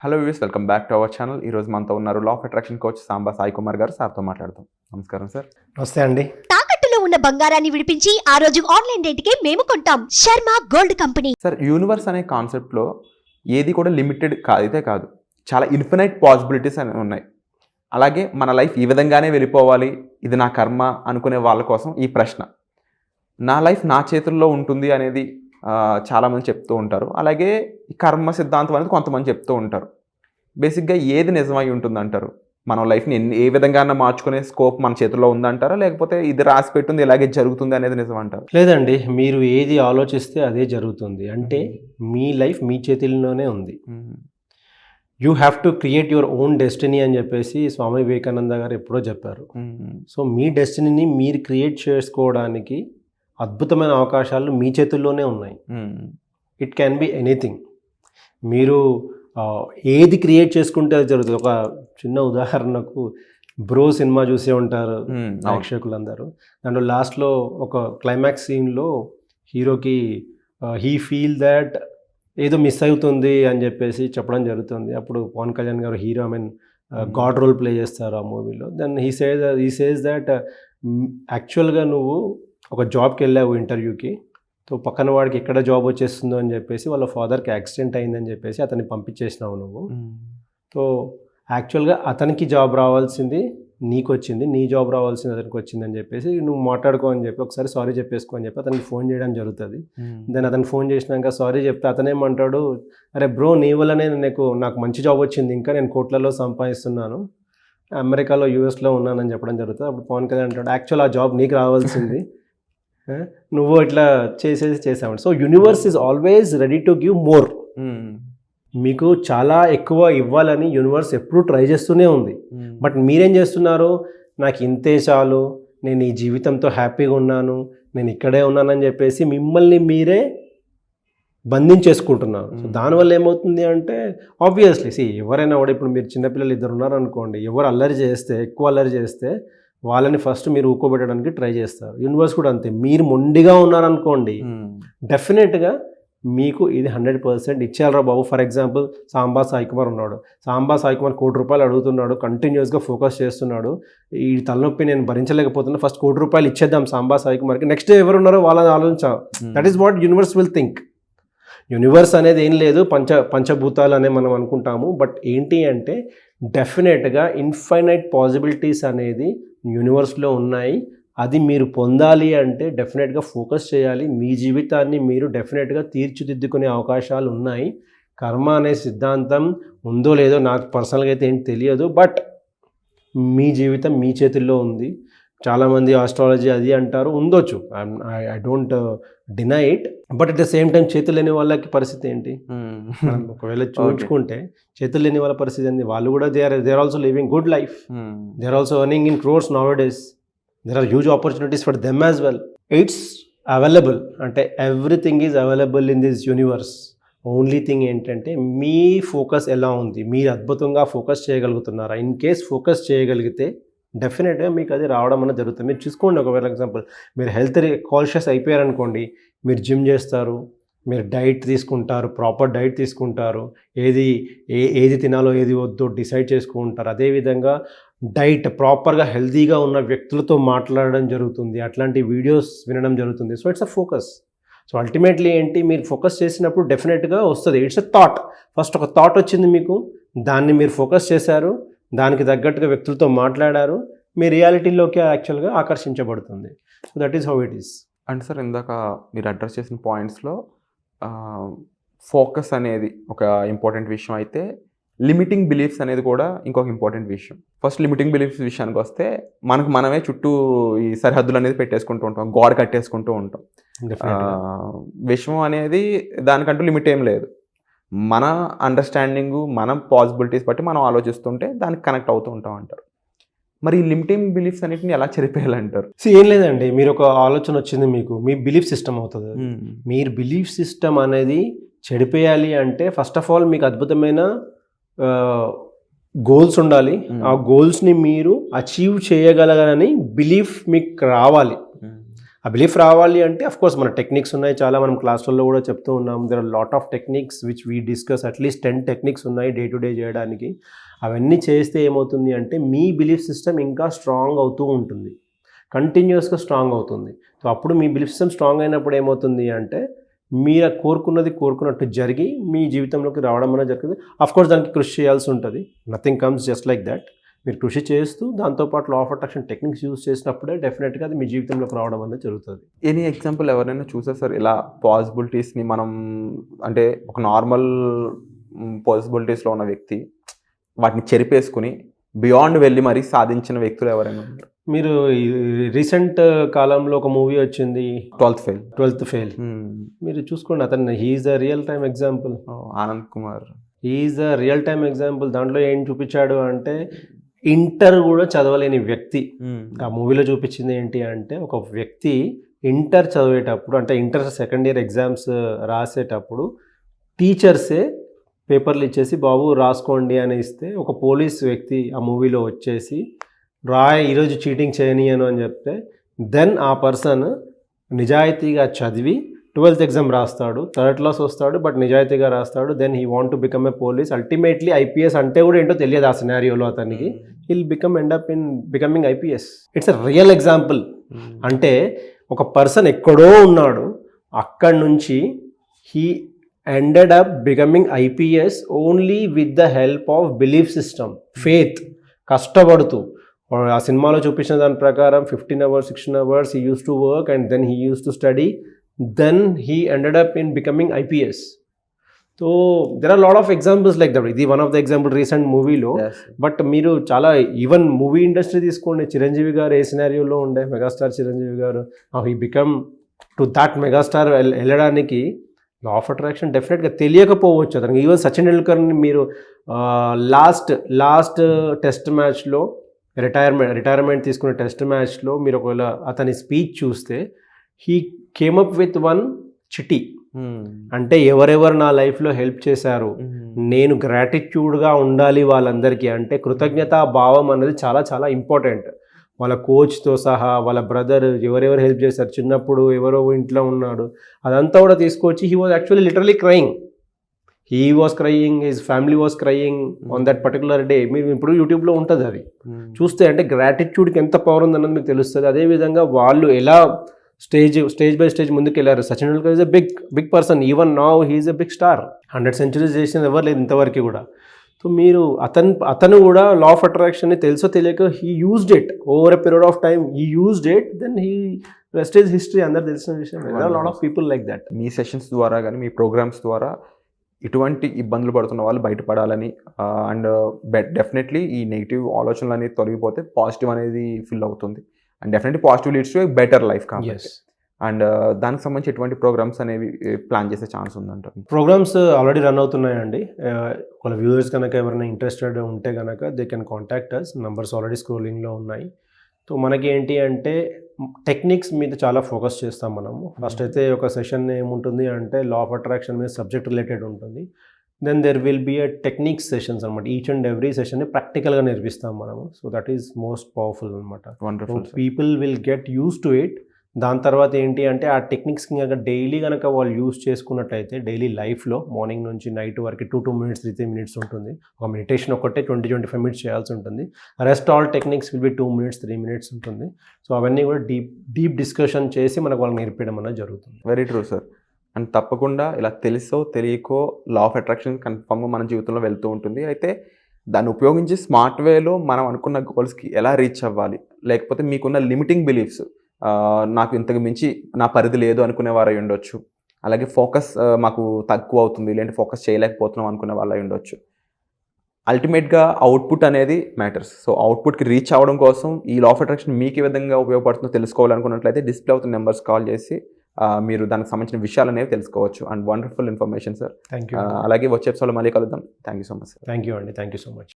Hello viewers, welcome back to our channel. ఈరోజు మనతో ఉన్నారు లా of attraction coach Samba Sai Kumar గారు. సార్తో మాట్లాడతాం. నమస్కారం సార్. నమస్తే అండి. తాకట్టులో ఉన్న బంగారాన్ని విడిపించి ఆ రోజు ఆన్లైన్ రేటుకే మేము కొంటాం. Sharma gold company. Sir, universe అనే కాన్సెప్ట్లో ఏది కూడా లిమిటెడ్ కాదైతే కాదు, చాలా ఇన్ఫినైట్ పాసిబిలిటీస్ అనేవి ఉన్నాయి. అలాగే మన లైఫ్ ఈ విధంగానే వెళ్ళిపోవాలి, ఇది నా కర్మ అనుకునే వాళ్ళ కోసం ఈ ప్రశ్న. నా లైఫ్ నా చేతుల్లో ఉంటుంది అనేది చాలామంది చెప్తూ ఉంటారు. అలాగే ఈ కర్మ సిద్ధాంతం అనేది కొంతమంది చెప్తూ ఉంటారు. బేసిక్గా ఏది నిజమై ఉంటుంది అంటారు? మనం లైఫ్ని ఏ విధంగా మార్చుకునే స్కోప్ మన చేతుల్లో ఉందంటారా, లేకపోతే ఇది రాసి పెట్టుంది ఇలాగే జరుగుతుంది అనేది నిజం అంటారు? లేదండి, మీరు ఏది ఆలోచిస్తే అదే జరుగుతుంది. అంటే మీ లైఫ్ మీ చేతుల్లోనే ఉంది. You have to create your own destiny అని చెప్పేసి స్వామి వివేకానంద గారు ఎప్పుడో చెప్పారు. సో మీ డెస్టినీని మీరు క్రియేట్ చేసుకోవడానికి అద్భుతమైన అవకాశాలు మీ చేతుల్లోనే ఉన్నాయి. It can be anything. మీరు ఏది క్రియేట్ చేసుకుంటే అది జరుగుతుంది. ఒక చిన్న ఉదాహరణకు బ్రో సినిమా చూసే ఉంటారు ప్రేక్షకులందరూ. దాంట్లో లాస్ట్లో ఒక క్లైమాక్స్ సీన్లో హీరోకి హీ ఫీల్ దాట్ ఏదో మిస్ అవుతుంది అని చెప్పేసి చెప్పడం జరుగుతుంది. అప్పుడు పవన్ కళ్యాణ్ గారు హీరో గాడ్ రోల్ ప్లే చేస్తారు ఆ మూవీలో. దెన్ హీ సేస్ దాట్ యాక్చువల్గా నువ్వు ఒక జాబ్కి వెళ్ళావు ఇంటర్వ్యూకి, సో పక్కన వాడికి ఎక్కడ జాబ్ వచ్చేస్తుందో అని చెప్పేసి వాళ్ళ ఫాదర్కి యాక్సిడెంట్ అయిందని చెప్పేసి అతన్ని పంపించేసినావు నువ్వు. సో యాక్చువల్గా అతనికి జాబ్ రావాల్సింది నీకు వచ్చింది, నీ జాబ్ రావాల్సింది అతనికి వచ్చిందని చెప్పేసి నువ్వు మాట్లాడుకో అని చెప్పి ఒకసారి సారీ చెప్పేసుకో అని చెప్పి అతనికి ఫోన్ చేయడం జరుగుతుంది. దెన్ అతను ఫోన్ చేసినాక సారీ చెప్తే అతనేమంటాడు, అరే బ్రో నీ వల్లనే నాకు మంచి జాబ్ వచ్చింది, ఇంకా నేను కోట్లలో సంపాదిస్తున్నాను, అమెరికాలో యూఎస్లో ఉన్నానని చెప్పడం జరుగుతుంది. అప్పుడు పవన్ కళ్యాణ్ అంటాడు, యాక్చువల్ ఆ జాబ్ నీకు రావాల్సింది, నువ్వు ఇట్లా చేసావండి. So universe is always ready to give more. మీకు చాలా ఎక్కువ ఇవ్వాలని యూనివర్స్ ఎప్పుడు ట్రై చేస్తూనే ఉంది. బట్ మీరేం చేస్తున్నారు, నాకు ఇంతే చాలు, నేను ఈ జీవితంతో హ్యాపీగా ఉన్నాను, నేను ఇక్కడే ఉన్నానని చెప్పేసి మిమ్మల్ని మీరే బంధించేసుకుంటున్నారు. సో దానివల్ల ఏమవుతుంది అంటే ఆబ్వియస్లీ ఎవరైనా కూడా, ఇప్పుడు మీరు చిన్నపిల్లలు ఇద్దరు ఉన్నారనుకోండి, ఎవరు ఎక్కువ అల్లరి చేస్తే వాళ్ళని ఫస్ట్ మీరు ఊకోబెట్టడానికి ట్రై చేస్తారు. యూనివర్స్ కూడా అంతే. మీరు మొండిగా ఉన్నారనుకోండి, డెఫినెట్గా మీకు ఇది 100% ఇచ్చేయాలరా బాబు. ఫర్ ఎగ్జాంపుల్ సాంబా సాయి కుమార్ ఉన్నాడు. సాంబా సాయి కుమార్ ₹1 కోటి అడుగుతున్నాడు, కంటిన్యూస్గా ఫోకస్ చేస్తున్నాడు, ఈ తలనొప్పి నేను భరించలేకపోతున్నా, ఫస్ట్ ₹1 కోటి ఇచ్చేద్దాం సాంబా సాయి కుమార్కి, నెక్స్ట్ ఎవరు ఉన్నారో వాళ్ళని ఆలోచించాం. That is what universe will think. Universe అనేది ఏం లేదు, పంచభూతాలు అనే మనం అనుకుంటాము. బట్ ఏంటి అంటే డెఫినెట్గా ఇన్ఫైనైట్ పాసిబిలిటీస్ అనేది యూనివర్స్లో ఉన్నాయి. అది మీరు పొందాలి అంటే డెఫినెట్గా ఫోకస్ చేయాలి. మీ జీవితాన్ని మీరు డెఫినెట్గా తీర్చిదిద్దుకునే అవకాశాలు ఉన్నాయి. కర్మ అనే సిద్ధాంతం ఉందో లేదో నాకు పర్సనల్గా అయితే ఏం తెలియదు, బట్ మీ జీవితం మీ చేతుల్లో ఉంది. చాలామంది ఆస్ట్రాలజీ అది అంటారు, ఉండొచ్చు, I don't deny it. But at the same time చేతులు లేని వాళ్ళకి పరిస్థితి ఏంటి? ఒకవేళ చూసుకుంటే చేతులు లేని వాళ్ళ పరిస్థితి ఏంటి? వాళ్ళు కూడా they are also living good life. They are also earning in crores nowadays. There are huge opportunities for them as well. It's available. అంటే everything is available in this universe. Only thing ఏంటంటే మీ focus ఎలా ఉంది, మీరు అద్భుతంగా focus చేయగలుగుతున్నారా? In case focus చేయగలిగితే డెఫినెట్గా మీకు అది రావడం అనేది జరుగుతుంది. మీరు చూసుకోండి, ఒకవేళ ఎగ్జాంపుల్ మీరు హెల్త్ కాన్షియస్ అయిపోయారనుకోండి, మీరు జిమ్ చేస్తారు, మీరు డైట్ తీసుకుంటారు, ప్రాపర్ డైట్ తీసుకుంటారు, ఏది తినాలో ఏది వద్దో డిసైడ్ చేసుకుంటారు. అదేవిధంగా డైట్ ప్రాపర్గా హెల్తీగా ఉన్న వ్యక్తులతో మాట్లాడడం జరుగుతుంది, అట్లాంటి వీడియోస్ వినడం జరుగుతుంది. So it's a focus. So ultimately ఏంటి, మీరు ఫోకస్ చేసినప్పుడు డెఫినెట్గా వస్తుంది. It's a thought. ఫస్ట్ ఒక థాట్ వచ్చింది మీకు, దాన్ని మీరు ఫోకస్ చేశారు, దానికి తగ్గట్టుగా వ్యక్తులతో మాట్లాడారు, మీ రియాలిటీలోకి యాక్చువల్గా ఆకర్షించబడుతుంది. So that is how it is. అంటే సార్, ఇందాక మీరు అడ్రస్ చేసిన పాయింట్స్లో ఫోకస్ అనేది ఒక ఇంపార్టెంట్ విషయం అయితే, లిమిటింగ్ బిలీఫ్స్ అనేది కూడా ఇంకొక ఇంపార్టెంట్ విషయం. ఫస్ట్ లిమిటింగ్ బిలీఫ్స్ విషయానికి వస్తే, మనమే చుట్టూ ఈ సరిహద్దులు అనేది పెట్టేసుకుంటూ ఉంటాం, గోడ కట్టేసుకుంటూ ఉంటాం. విషయం అనేది దానికంటూ లిమిట్ ఏం లేదు. మన అండర్స్టాండింగు, మన పాసిబిలిటీస్ బట్టి మనం ఆలోచిస్తుంటే దానికి కనెక్ట్ అవుతూ ఉంటాం అంటారు. మరి ఈ లిమిటింగ్ బిలీఫ్స్ అన్నిటిని ఎలా చెరిపేయాలంటారు? ఏం లేదండి, మీరు ఒక ఆలోచన వచ్చింది మీకు, మీ బిలీఫ్ సిస్టమ్ అవుతుంది. మీరు బిలీఫ్ సిస్టమ్ అనేది చెడిపేయాలి అంటే ఫస్ట్ ఆఫ్ ఆల్ మీకు అద్భుతమైన గోల్స్ ఉండాలి. ఆ గోల్స్ని మీరు అచీవ్ చేయగలగని బిలీఫ్ మీకు రావాలి. ఆ బిలీఫ్ రావాలి అంటే అఫ్ కోర్స్ మన టెక్నిక్స్ ఉన్నాయి చాలా, మనం క్లాసుల్లో కూడా చెప్తూ ఉన్నాం. There are lot of techniques which we discuss, at least 10 techniques ఉన్నాయి డే టు డే చేయడానికి. అవన్నీ చేస్తే ఏమవుతుంది అంటే మీ బిలీఫ్ సిస్టమ్ ఇంకా స్ట్రాంగ్ అవుతూ ఉంటుంది, కంటిన్యూస్గా స్ట్రాంగ్ అవుతుంది. సో అప్పుడు మీ బిలీఫ్ సిస్టమ్ స్ట్రాంగ్ అయినప్పుడు ఏమవుతుంది అంటే మీరు కోరుకున్నట్టు జరిగి మీ జీవితంలోకి రావడం అనేది జరుగుతుంది. అఫ్కోర్స్ దానికి కృషి చేయాల్సి ఉంటుంది, nothing comes just like that. మీరు కృషి చేస్తూ దాంతోపాటు లా ఆఫ్ అట్రాక్షన్ టెక్నిక్స్ యూజ్ చేసినప్పుడే డెఫినెట్గా అది మీ జీవితంలోకి రావడం అనేది జరుగుతుంది. ఎనీ ఎగ్జాంపుల్ ఎవరైనా చూసారు సార్ ఇలా పాసిబిలిటీస్ని మనం, అంటే ఒక నార్మల్ పాసిబిలిటీస్లో ఉన్న వ్యక్తి వాటిని చెరిపేసుకుని బియాండ్ వెళ్ళి మరీ సాధించిన వ్యక్తులు ఎవరైనా ఉన్నారు? మీరు రీసెంట్ కాలంలో ఒక మూవీ వచ్చింది 12th ఫెయిల్. మీరు చూసుకోండి, అతను he's the real time example. Anand Kumar he's the real time example. దాంట్లో ఏం చూపించాడు అంటే ఇంటర్ కూడా చదవలేని వ్యక్తి. ఆ మూవీలో చూపించింది ఏంటి అంటే ఒక వ్యక్తి ఇంటర్ చదివేటప్పుడు, అంటే ఇంటర్ సెకండ్ ఇయర్ ఎగ్జామ్స్ రాసేటప్పుడు టీచర్సే పేపర్లు ఇచ్చేసి బాబు రాసుకోండి అని ఇస్తే ఒక పోలీస్ వ్యక్తి ఆ మూవీలో వచ్చేసి ఈరోజు చీటింగ్ చేయనియను అని చెప్తే దెన్ ఆ పర్సన్ నిజాయితీగా చదివి 12th ఎగ్జామ్ రాస్తాడు, 3rd క్లాస్ వస్తాడు, బట్ నిజాయితీగా రాస్తాడు. Then he want to become a police. Ultimately IPS అంటే కూడా ఏంటో తెలియదు ఆ సినారియోలో అతనికి. He'll end up in becoming IPS. It's a real example. అంటే ఒక పర్సన్ ఎక్కడో ఉన్నాడు, అక్కడి నుంచి he ended up becoming IPS only with the help of belief system, faith. కష్టపడుతూ ఆ సినిమాలో చూపించిన దాని ప్రకారం 15 hours 16 hours he used to work and then he used to study, then he ended up in becoming IPS. So there are a lot of examples like that. ఇది one of the example recent మూవీలో. But మీరు చాలా even movie industry తీసుకోండి, చిరంజీవి గారు ఏ సినారియోలో ఉండే, megastar Chiranjeevi గారు, he become to that megastar వెళ్ళడానికి లా of attraction డెఫినెట్గా తెలియకపోవచ్చు అతనికి. ఈవెన్ సచిన్ టెండూల్కర్ని మీరు లాస్ట్ టెస్ట్ మ్యాచ్లో రిటైర్మెంట్ తీసుకున్న టెస్ట్ మ్యాచ్లో మీరు ఒకవేళ అతని స్పీచ్ చూస్తే he came up with one chit. అంటే ఎవరెవరు నా లైఫ్లో హెల్ప్ చేశారు, నేను గ్రాటిట్యూడ్గా ఉండాలి వాళ్ళందరికీ. అంటే కృతజ్ఞతా భావం అనేది చాలా చాలా ఇంపార్టెంట్. వాళ్ళ కోచ్తో సహా వాళ్ళ బ్రదర్ ఎవరెవరు హెల్ప్ చేశారు, చిన్నప్పుడు ఎవరో ఇంట్లో ఉన్నాడు, అదంతా కూడా తీసుకొచ్చి he was actually literally crying. He was crying, his family was crying on that particular day. మీరు ఇప్పుడు యూట్యూబ్లో ఉంటుంది అది చూస్తే, అంటే గ్రాటిట్యూడ్కి ఎంత పవర్ ఉందన్నది మీకు తెలుస్తుంది. అదేవిధంగా వాళ్ళు ఎలా స్టేజ్ బై స్టేజ్ ముందుకు వెళ్ళారు. Sachin Tendulkar is a big person. Even now he's a big star. 100 centuries చేసిన ఎవరు లేదు ఇంతవరకు కూడా. సో మీరు అతను కూడా లా ఆఫ్ అట్రాక్షన్ని తెలుసో తెలియక he used it over a period of time. He used it, then he rest is history. అందరు తెలిసిన విషయం. Lot of people like that. మీ సెషన్స్ ద్వారా కానీ మీ ప్రోగ్రామ్స్ ద్వారా ఇటువంటి ఇబ్బందులు పడుతున్న వాళ్ళు బయటపడాలని, అండ్ డెఫినెట్లీ ఈ నెగిటివ్ ఆలోచనలు అనేది తొలగిపోతే పాజిటివ్ అనేది ఫిల్ అవుతుంది. And definitely positive leads to better life కాబట్టి. అండ్ దానికి సంబంధించి ఎటువంటి ప్రోగ్రామ్స్ అనేవి ప్లాన్ చేసే ఛాన్స్ ఉందంటారు? ప్రోగ్రామ్స్ ఆల్రెడీ రన్ అవుతున్నాయండి. వాళ్ళ వ్యూవర్స్ కనుక ఎవరైనా ఇంట్రెస్టెడ్ ఉంటే కనుక they can contact us. Numbers already స్క్రోలింగ్లో ఉన్నాయి. సో మనకి ఏంటి అంటే టెక్నిక్స్ మీద చాలా ఫోకస్ చేస్తాం మనము. ఫస్ట్ అయితే ఒక సెషన్ ఏముంటుంది అంటే లా ఆఫ్ అట్రాక్షన్ మీద సబ్జెక్ట్ రిలేటెడ్ ఉంటుంది. Then there will be a techniques sessions అనమాట. ఈచ్ అండ్ ఎవ్రీ సెషన్ని ప్రాక్టికల్గా నేర్పిస్తాం మనము. So that is most powerful అనమాట. People will get used to it. దాని తర్వాత ఏంటి అంటే ఆ టెక్నిక్స్ కనుక డైలీ కనుక వాళ్ళు యూస్ చేసుకున్నట్టయితే డైలీ లైఫ్లో మార్నింగ్ నుంచి నైట్ వరకు 2 minutes 3 minutes ఉంటుంది. ఒక మెడిటేషన్ ఒకటే 20-25 minutes చేయాల్సి ఉంటుంది. Rest all techniques will be 2 minutes 3 minutes ఉంటుంది. సో అవన్నీ కూడా డీప్ డిస్కషన్ చేసి మనకు వాళ్ళకి నేర్పించడం అనేది జరుగుతుంది. Very true sir. అండ్ తప్పకుండా ఇలా తెలుసో తెలియకో లా ఆఫ్ అట్రాక్షన్ కన్ఫర్మ్గా మన జీవితంలో వెళ్తూ ఉంటుంది. అయితే దాన్ని ఉపయోగించి స్మార్ట్ వేలో మనం అనుకున్న గోల్స్కి ఎలా రీచ్ అవ్వాలి, లేకపోతే మీకున్న లిమిటింగ్ బిలీఫ్స్, నాకు ఇంతకు మించి నా పరిధి లేదు అనుకునే వారు అయి ఉండొచ్చు, అలాగే ఫోకస్ మాకు తక్కువ అవుతుంది, లేదంటే ఫోకస్ చేయలేకపోతున్నాం అనుకునే వాళ్ళు అయి ఉండొచ్చు. అల్టిమేట్గా అవుట్పుట్ అనేది మ్యాటర్స్. సో అవుట్పుట్కి రీచ్ అవ్వడం కోసం ఈ లా ఆఫ్ అట్రాక్షన్ మీకు ఏ విధంగా ఉపయోగపడుతుందో తెలుసుకోవాలనుకున్నట్లయితే డిస్ప్లే అవుతున్న నెంబర్స్ కాల్ చేసి మీరు దానికి సంబంధించిన విషయాలు అనేవి తెలుసుకోవచ్చు. And wonderful information sir. Thank you. అలాగే వచ్చే ఎపిసోడ్లో మళ్ళీ కలుద్దాం. Thank you so much sir. Thank you అండి. Thank you so much.